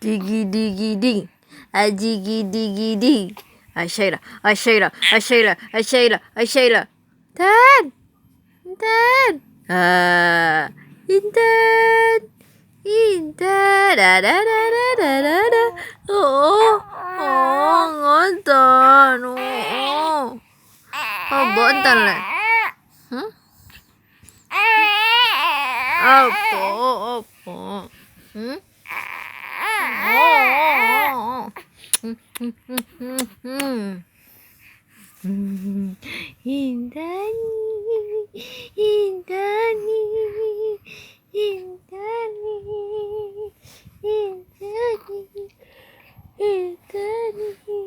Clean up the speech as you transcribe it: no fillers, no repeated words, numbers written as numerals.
Digi digi dig. Digi digi dig. Ayşeyla, Ayşeyla, Ayşeyla, Ayşeyla, Ayşeyla. İnten. İnten. İnten. İnten. Da da da da da da da. Oh, ngontan. Bontan lah. Apa? Indani, Indani, Indani, Indani, Indani.